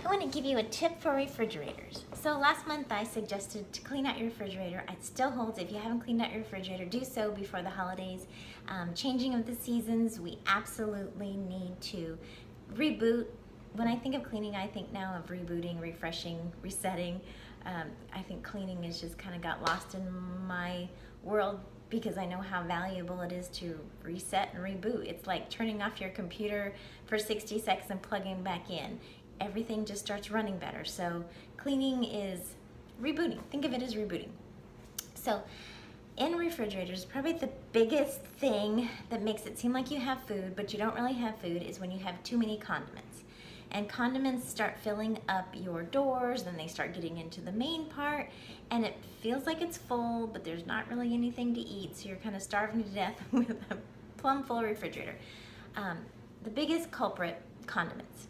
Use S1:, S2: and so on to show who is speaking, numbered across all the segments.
S1: I want to give you a tip for refrigerators. So last month I suggested to clean out your refrigerator. It still holds. If you haven't cleaned out your refrigerator, do so before the holidays. Changing of the seasons, we absolutely need to reboot. When I think of cleaning, I think now of rebooting, refreshing, resetting. I think cleaning has just kind of got lost in my world because I know how valuable it is to reset and reboot. It's like turning off your computer for 60 seconds and plugging back in. Everything just starts running better. So cleaning is rebooting. Think of it as rebooting. So in refrigerators, probably the biggest thing that makes it seem like you have food, but you don't really have food, is when you have too many condiments. And condiments start filling up your doors, then they start getting into the main part, and it feels like it's full, but there's not really anything to eat, so you're kind of starving to death with a plumb full refrigerator. The biggest culprit, condiments.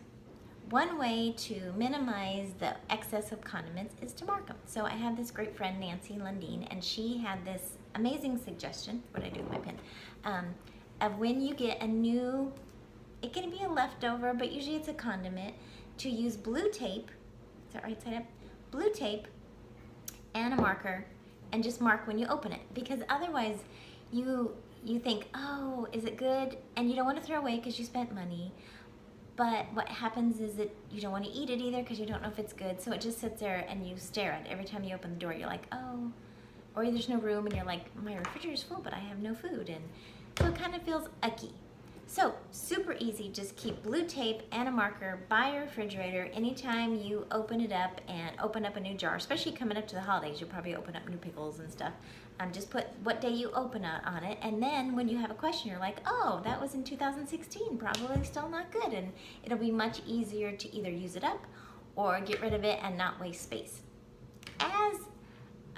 S1: One way to minimize the excess of condiments is to mark them. So I have this great friend, Nancy Lundeen, and she had this amazing suggestion, what I do with my pen, of when you get a new, it can be a leftover, but usually it's a condiment, to use blue tape, is that right side up? Blue tape and a marker, and just mark when you open it, because otherwise you think, oh, is it good? And you don't want to throw away because you spent money. But what happens is that you don't want to eat it either because you don't know if it's good. So it just sits there and you stare at it. Every time you open the door, you're like, oh, or there's no room and you're like, my refrigerator's full, but I have no food. And so it kind of feels icky. So super easy, just keep blue tape and a marker by your refrigerator. Anytime you open it up and open up a new jar, especially coming up to the holidays, you'll probably open up new pickles and stuff. Just put what day you open it on it, and then when you have a question, you're like, oh, that was in 2016, probably still not good, and it'll be much easier to either use it up or get rid of it and not waste space. As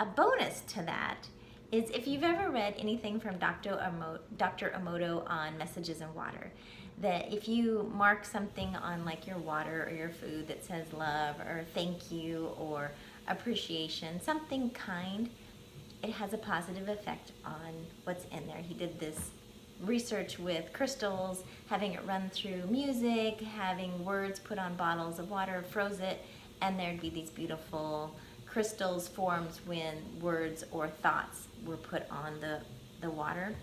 S1: a bonus to that is, if you've ever read anything from Dr. Emoto on Messages in Water, that if you mark something on like your water or your food that says love or thank you or appreciation, something kind, it has a positive effect on what's in there. He did this research with crystals, having it run through music, having words put on bottles of water, froze it, and there'd be these beautiful crystals formed when words or thoughts were put on the water.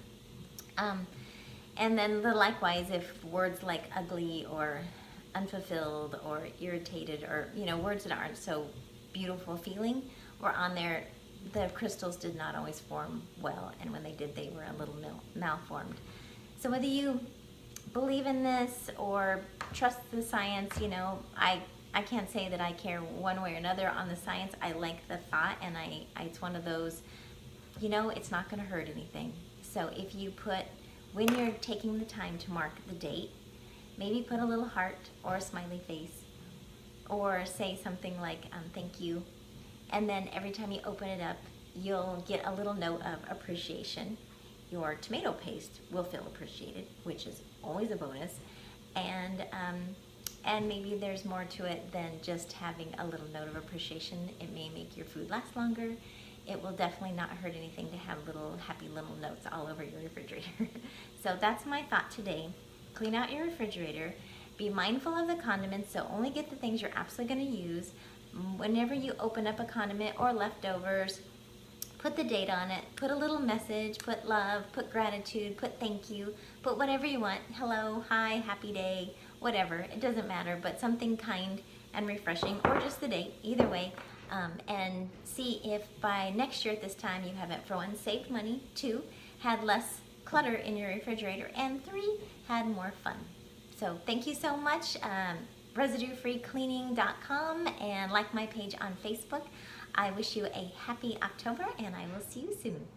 S1: And then likewise, if words like ugly or unfulfilled or irritated, or words that aren't so beautiful feeling, were on there, the crystals did not always form well, and when they did, they were a little malformed. So whether you believe in this or trust the science, I can't say that I care one way or another on the science. I like the thought, and it's one of those, it's not going to hurt anything. So if you put, when you're taking the time to mark the date, maybe put a little heart or a smiley face, or say something like, thank you. And then every time you open it up, you'll get a little note of appreciation. Your tomato paste will feel appreciated, which is always a bonus. And maybe there's more to it than just having a little note of appreciation. It may make your food last longer. It will definitely not hurt anything to have little happy little notes all over your refrigerator. So that's my thought today. Clean out your refrigerator. Be mindful of the condiments, so only get the things you're absolutely going to use. Whenever you open up a condiment or leftovers, put the date on it, put a little message, put love, put gratitude, put thank you, put whatever you want, hello, hi, happy day, whatever, it doesn't matter, but something kind and refreshing, or just the date, either way, and see if by next year at this time you haven't, for one, saved money, 2, had less clutter in your refrigerator, and 3, had more fun. So thank you so much. ResidueFreeCleaning.com, and like my page on Facebook. I wish you a happy October, and I will see you soon.